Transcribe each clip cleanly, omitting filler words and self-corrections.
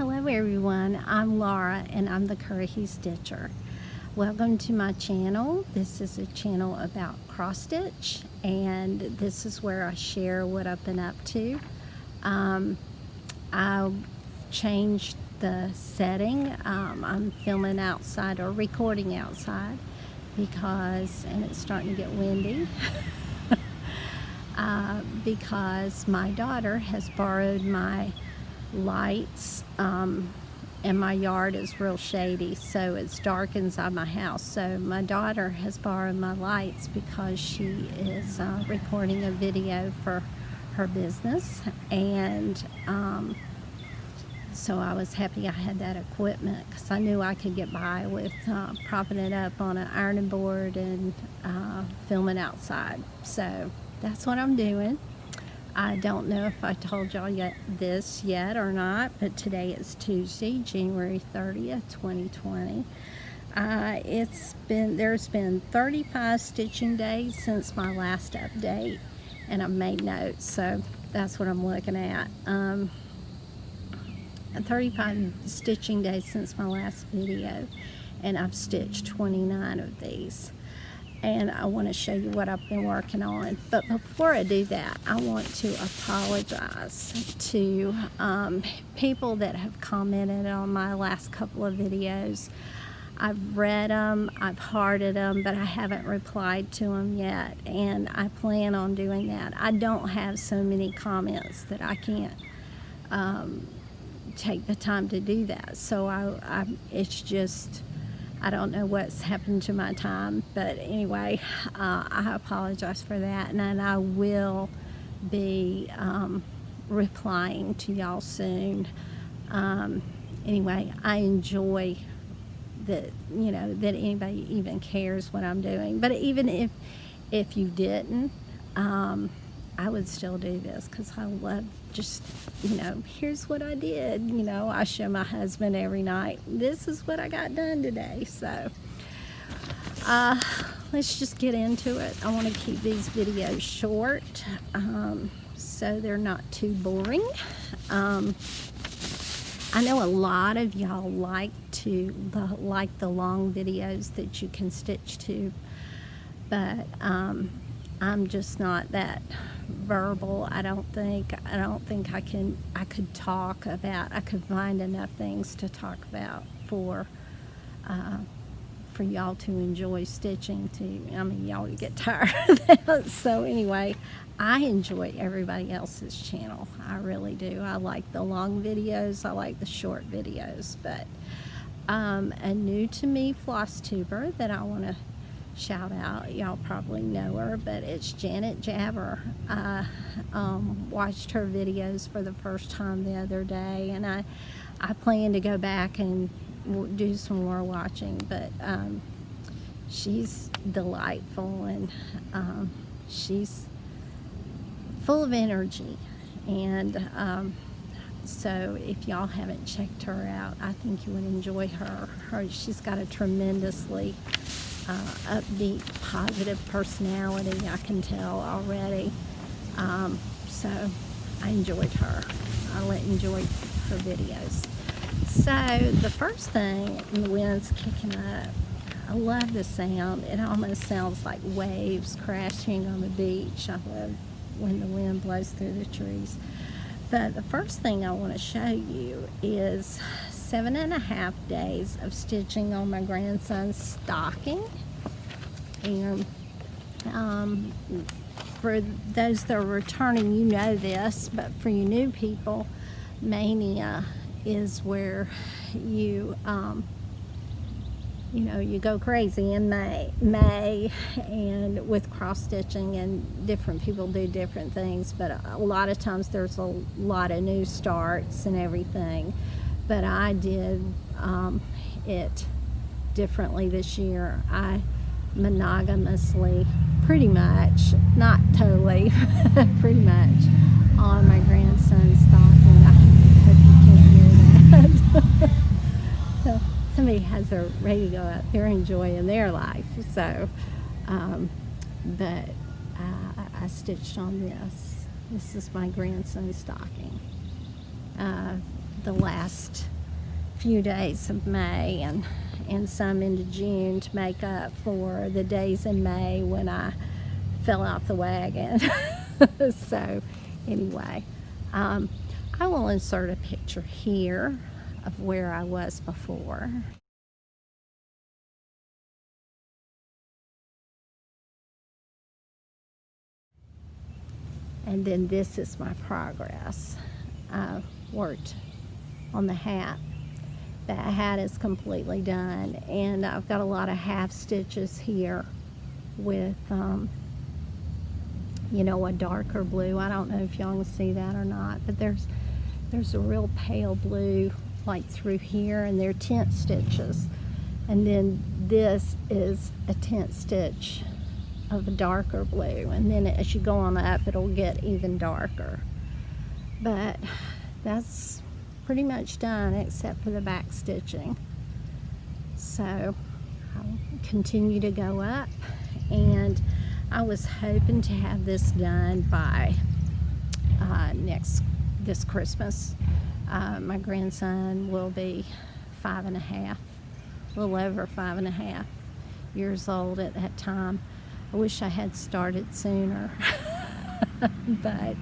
Hello everyone, I'm Laura and I'm the Curry Stitcher. Welcome to my channel. This is a channel about cross stitch and this is where I share what I've been up to. I changed the setting. I'm filming outside or recording outside and it's starting to get windy. Because my daughter has borrowed my lights and my yard is real shady, so it's dark inside my house. So my daughter has borrowed my lights because she is recording a video for her business, and so I was happy I had that equipment because I knew I could get by with propping it up on an ironing board and filming outside. So that's what I'm doing. I don't know if I told y'all this yet or not, but today is Tuesday, January 30th, 2020. There's been 35 stitching days since my last update, and I've made notes, so that's what I'm looking at. 35 stitching days since my last video, and I've stitched 29 of these. And I want to show you what I've been working on. But before I do that, I want to apologize to people that have commented on my last couple of videos. I've read them, I've hearted them, but I haven't replied to them yet, and I plan on doing that. I don't have so many comments that I can't take the time to do that. So it's just, I don't know what's happened to my time, but anyway, I apologize for that, and I will be replying to y'all soon. Anyway, I enjoy that, that anybody even cares what I'm doing. But even if you didn't, I would still do this because I love just, here's what I did. I show my husband every night, this is what I got done today. So let's just get into it. I want to keep these videos short so they're not too boring. I know a lot of y'all like the long videos that you can stitch to, but I'm just not that verbal. I don't think I could talk about, I could find enough things to talk about for y'all to enjoy stitching too. I mean, y'all would get tired of that. So anyway, I enjoy everybody else's channel. I really do. I like the long videos, I like the short videos, but a new to me Flosstuber that I want to shout out, y'all probably know her, but it's Janet Jabber. I watched her videos for the first time the other day, and I plan to go back and do some more watching, but she's delightful, and she's full of energy, and so if y'all haven't checked her out, I think you would enjoy her. She's got a tremendously upbeat, positive personality, I can tell already. So I enjoyed her. I enjoyed her videos. So the first thing, the wind's kicking up. I love the sound. It almost sounds like waves crashing on the beach. I love when the wind blows through the trees. But the first thing I want to show you is 7.5 days of stitching on my grandson's stocking. And for those that are returning, you know this, but for you new people, Mania is where you you go crazy in May and with cross stitching, and different people do different things, but a lot of times there's a lot of new starts and everything. But I did it differently this year. I monogamously, pretty much, not totally, pretty much on my grandson's stocking. I hope you can't hear that. So somebody has their radio up, they're enjoying their life. So but I stitched on this. This is my grandson's stocking. The last few days of May and some into June to make up for the days in May when I fell off the wagon. So anyway, I will insert a picture here of where I was before. And then this is my progress. I worked on the hat. That hat is completely done, and I've got a lot of half stitches here with you know, a darker blue. I don't know if y'all can see that or not, but there's a real pale blue like through here, and they're tent stitches. And then this is a tent stitch of a darker blue, and then as you go on up it'll get even darker. But that's pretty much done except for the back stitching. So I'll continue to go up, and I was hoping to have this done by this Christmas. My grandson will be 5.5, a little over 5.5 years old at that time. I wish I had started sooner, but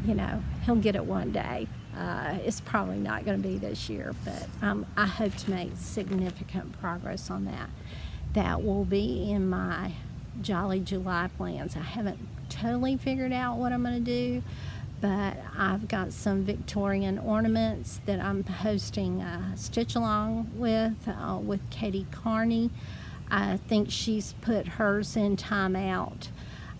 you know, he'll get it one day. It's probably not going to be this year, but I hope to make significant progress on that. That will be in my Jolly July plans. I haven't totally figured out what I'm going to do, but I've got some Victorian ornaments that I'm hosting a stitch along with Katie Carney. I think she's put hers in timeout.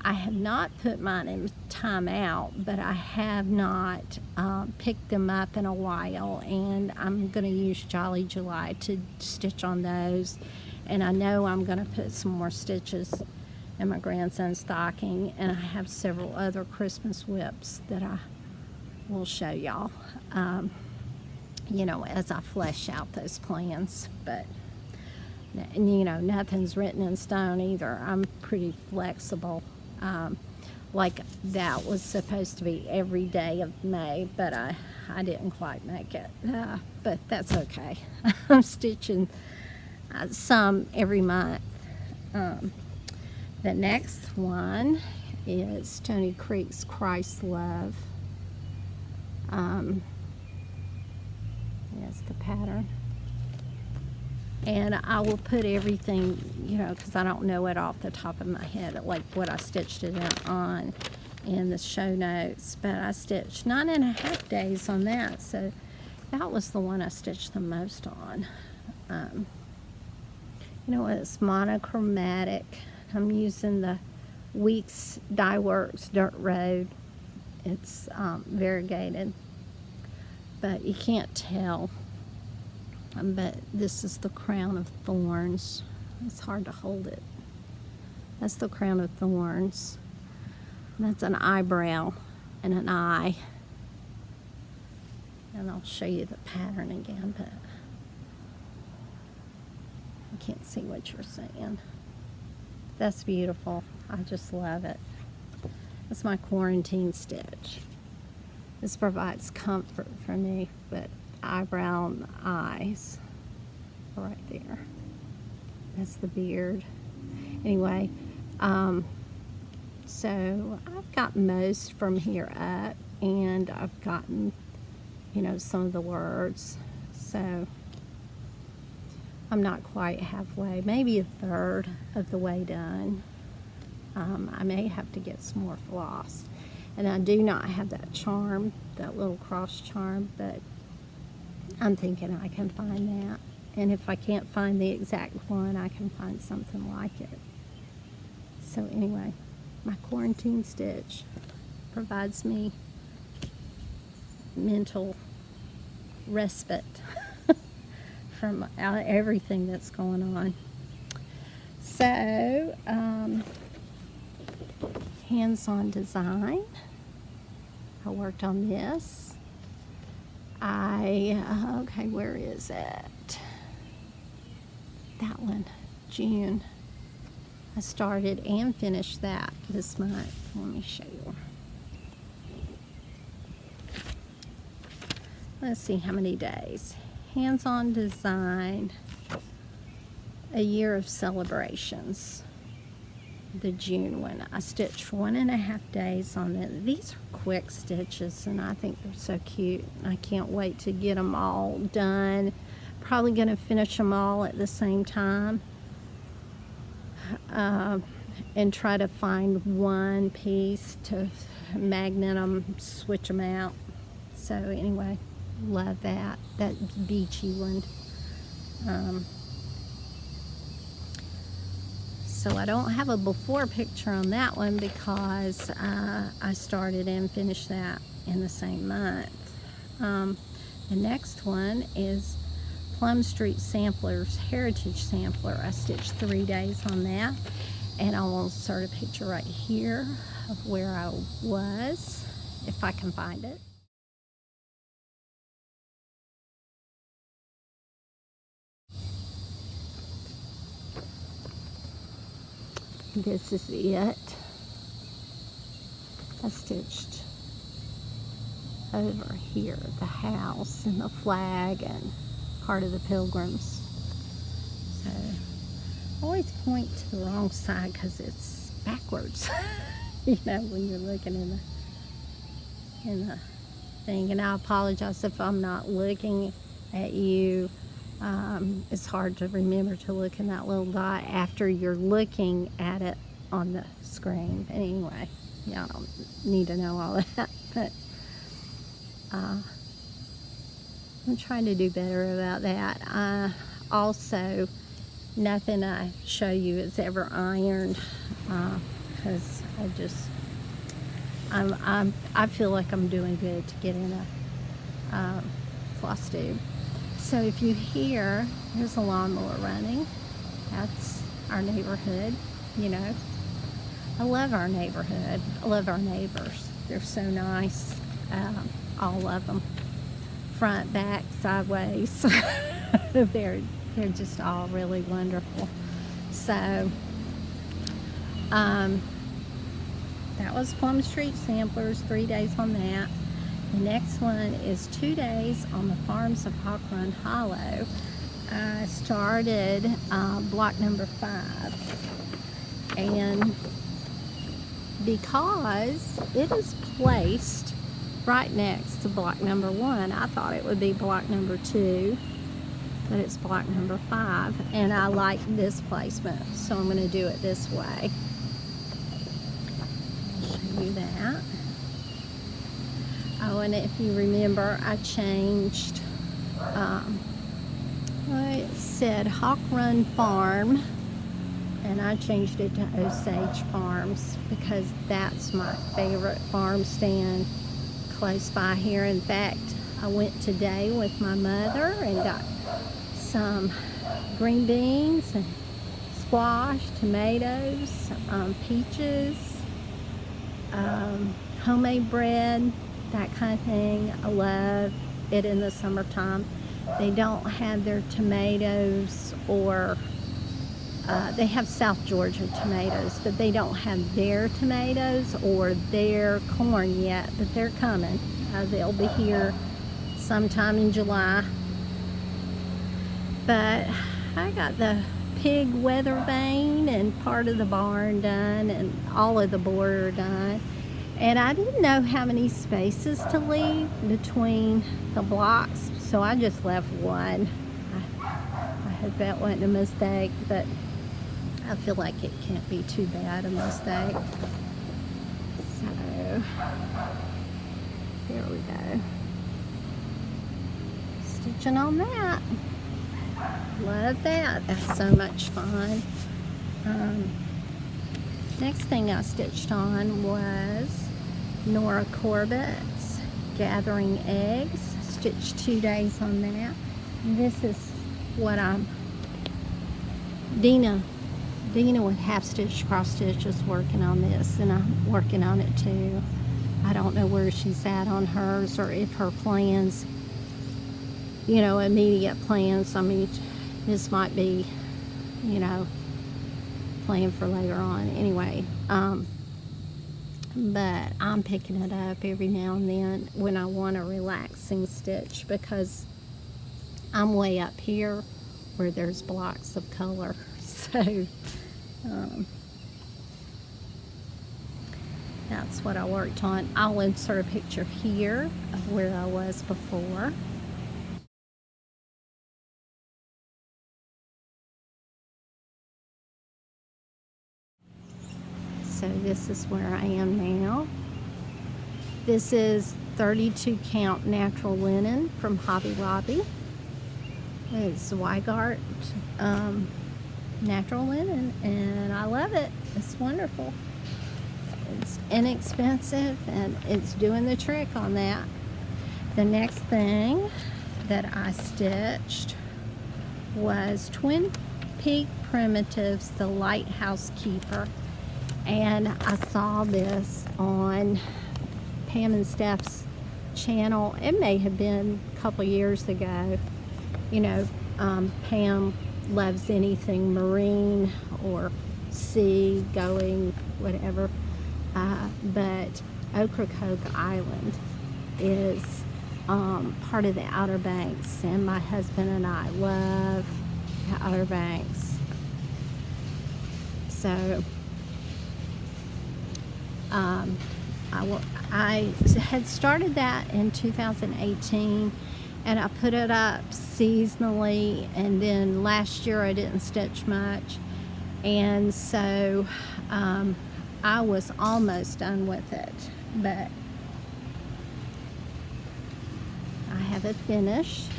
I have not put mine in timeout, but I have not picked them up in a while, and I'm going to use Jolly July to stitch on those. And I know I'm going to put some more stitches in my grandson's stocking, and I have several other Christmas whips that I will show y'all, you know, as I flesh out those plans. But you know, nothing's written in stone either. I'm pretty flexible. Like that was supposed to be every day of May, but I didn't quite make it. But that's okay. I'm stitching some every month. The next one is Stoney Creek's Christ Love. That's the pattern. And I will put everything, you know, because I don't know it off the top of my head, like what I stitched it on in the show notes. But I stitched 9.5 days on that, so that was the one I stitched the most on. You know, it's monochromatic. I'm using the Weeks Dye Works Dirt Road. It's variegated, but you can't tell. But this is the crown of thorns. It's hard to hold it. That's the crown of thorns. That's an eyebrow and an eye. And I'll show you the pattern again, but I can't see what you're saying. That's beautiful. I just love it. That's my quarantine stitch. This provides comfort for me, but eyebrow and eyes right there. That's the beard. Anyway, so I've got most from here up, and I've gotten, you know, some of the words. So I'm not quite halfway, maybe a third of the way done. I may have to get some more floss. And I do not have that charm, that little cross charm, but I'm thinking I can find that. And if I can't find the exact one, I can find something like it. So anyway, my quarantine stitch provides me mental respite from everything that's going on. So, hands-on design. I worked on this. Okay, where is it? That one, June. I started and finished that this month. Let me show you. Let's see how many days. hands-on design, a year of celebrations, the June one. I stitched 1.5 days on it. These are quick stitches and I think they're so cute. I can't wait to get them all done. Probably going to finish them all at the same time, and try to find one piece to magnet them, switch them out. So anyway, love that beachy one. So I don't have a before picture on that one because I started and finished that in the same month. The next one is Plum Street Samplers Heritage Sampler. I stitched 3 days on that, and I will insert a picture right here of where I was, if I can find it. This is it. I stitched over here, the house and the flag and part of the pilgrims. So I always point to the wrong side because it's backwards. You know, when you're looking in the thing. And I apologize if I'm not looking at you. It's hard to remember to look in that little dot after you're looking at it on the screen. But anyway, y'all don't need to know all that. But I'm trying to do better about that. Also, nothing I show you is ever ironed, because I feel like I'm doing good to get in a Flosstube. So if you hear, there's a lawnmower running. That's our neighborhood, you know. I love our neighborhood. I love our neighbors. They're so nice, all of them. Front, back, sideways. They're just all really wonderful. So that was Plum Street Samplers, 3 days on that. The next one is 2 days on the Farms of Hawk Run Hollow. I started block number 5, and because it is placed right next to block number 1, I thought it would be block number 2, but it's block number 5, and I like this placement, so I'm going to do it this way. I'll show you that. Oh, and if you remember, I changed, it said Hawk Run Farm, and I changed it to Osage Farms because that's my favorite farm stand close by here. In fact, I went today with my mother and got some green beans and squash, tomatoes, peaches, homemade bread, that kind of thing. I love it in the summertime. They don't have their tomatoes, or they have South Georgia tomatoes, but they don't have their tomatoes or their corn yet, but they're coming. They'll be here sometime in July. But I got the pig weather vane and part of the barn done and all of the border done. And I didn't know how many spaces to leave between the blocks, so I just left one. I hope that wasn't a mistake, but I feel like it can't be too bad a mistake. So, here we go. Stitching on that. Love that. That's so much fun. Next thing I stitched on was Nora Corbett's Gathering Eggs. Stitched 2 days on that. And this is what Dina with half stitch cross stitch is working on this, and I'm working on it too. I don't know where she's at on hers, or if her plans, you know, immediate plans. I mean, this might be, you know, plan for later on. Anyway, but I'm picking it up every now and then when I want a relaxing stitch, because I'm way up here where there's blocks of color. So that's what I worked on. I'll insert a picture here of where I was before. So this is where I am now. This is 32 count natural linen from Hobby Lobby. It's Weigart natural linen, and I love it. It's wonderful. It's inexpensive, and it's doing the trick on that. The next thing that I stitched was Twin Peak Primitives, the Lighthouse Keeper. And I saw this on Pam and Steph's channel. It may have been a couple years ago. You know, Pam loves anything marine or sea going, whatever. But Ocracoke Island is part of the Outer Banks, and my husband and I love the Outer Banks. So I had started that in 2018, and I put it up seasonally, and then last year I didn't stitch much, and so I was almost done with it, but I have it finished.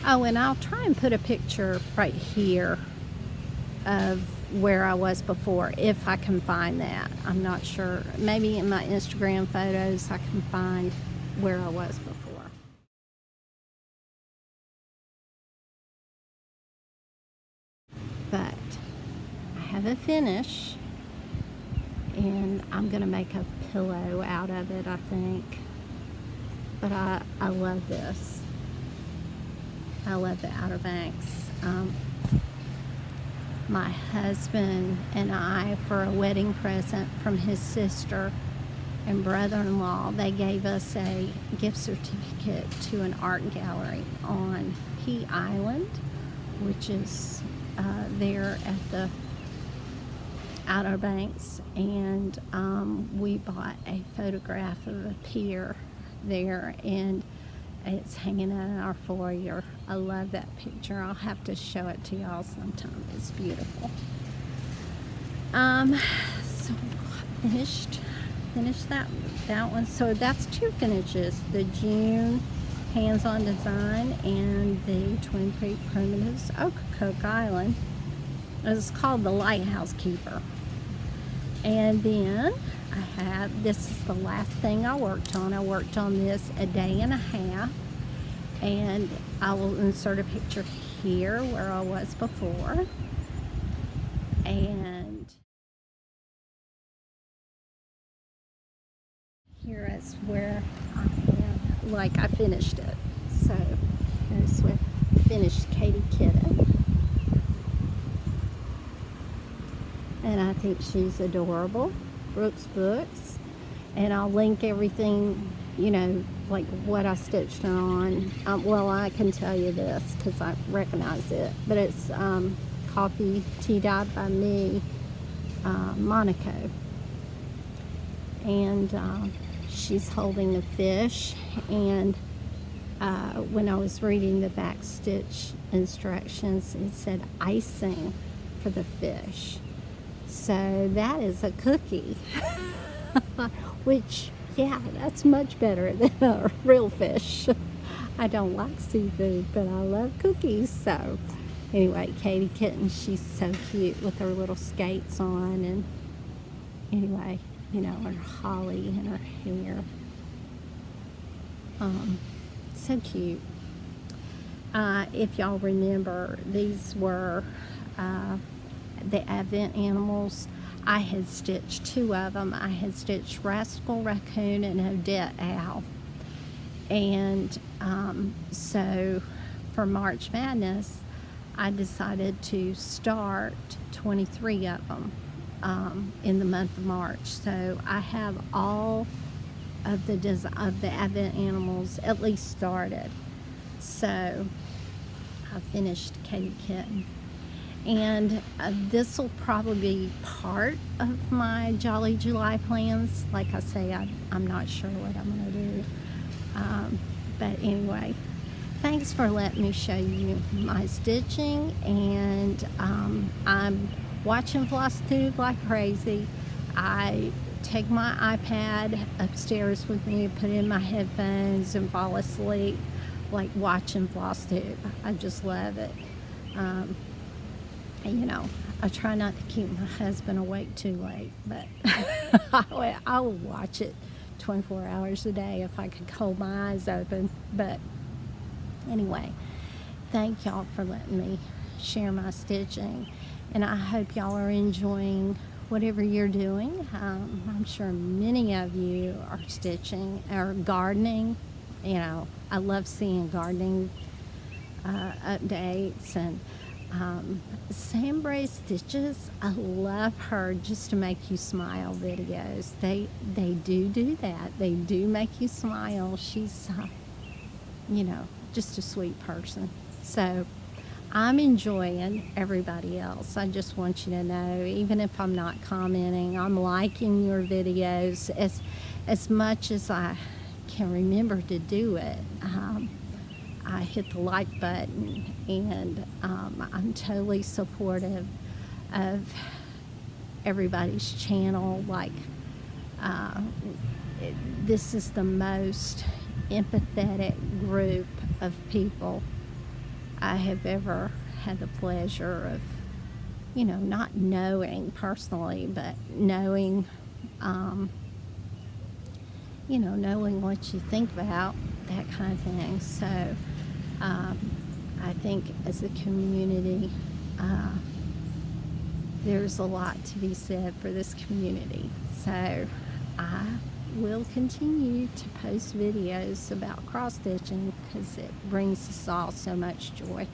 Oh, and I'll try and put a picture right here of where I was before, if I can find that. I'm not sure. Maybe in my Instagram photos I can find where I was before. But I have it finished, and I'm gonna make a pillow out of it, I think. But I love this. I love the Outer Banks. My husband and I, for a wedding present from his sister and brother-in-law, they gave us a gift certificate to an art gallery on Pea Island, which is there at the Outer Banks, and we bought a photograph of a pier there, and it's hanging out in our foyer. I love that picture. I'll have to show it to y'all sometime. It's beautiful. So I finished that one. So that's two finishes: the June hands-on design and the Twin Peak Primitives Ocracoke Island. It's called the Lighthouse Keeper. And then this is the last thing I worked on. I worked on this a day and a half, and I will insert a picture here where I was before. And here is where I am, like I finished it. So here's where I finished Katie Kitten. And I think she's adorable. Brooks Books, and I'll link everything, you know, like what I stitched her on. Well, I can tell you this because I recognize it, but it's Coffee Tea Dyed by Me, Monaco, and she's holding a fish, and when I was reading the back stitch instructions, it said icing for the fish. So that is a cookie, which, yeah, that's much better than a real fish. I don't like seafood, but I love cookies. So anyway, Katie Kitten, she's so cute with her little skates on, and anyway, you know, her holly in her hair. So cute. If y'all remember, these were the Advent animals. I had stitched two of them. I had stitched Rascal Raccoon and Odette Owl. And so for March Madness, I decided to start 23 of them in the month of March. So I have all of the Advent animals at least started. So I finished Katie Kitten. And this will probably be part of my Jolly July plans. Like I say, I'm not sure what I'm going to do. But anyway, thanks for letting me show you my stitching. And I'm watching Flosstube like crazy. I take my iPad upstairs with me, put in my headphones, and fall asleep like watching Flosstube. I just love it. You know, I try not to keep my husband awake too late, but I will watch it 24 hours a day if I could hold my eyes open. But anyway, thank y'all for letting me share my stitching, and I hope y'all are enjoying whatever you're doing. I'm sure many of you are stitching or gardening. You know, I love seeing gardening updates, and Sam Bray Stitches, I love her just to make you smile videos. They do that. They do make you smile. She's you know, just a sweet person. So I'm enjoying everybody else. I just want you to know, even if I'm not commenting, I'm liking your videos as much as I can remember to do it. I hit the like button, and I'm totally supportive of everybody's channel. Like, this is the most empathetic group of people I have ever had the pleasure of, you know, not knowing personally, but knowing, you know, knowing what you think about, that kind of thing. So I think as a community, there's a lot to be said for this community. So I will continue to post videos about cross stitching because it brings us all so much joy.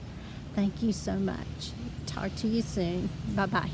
Thank you so much. Talk to you soon. Bye-bye.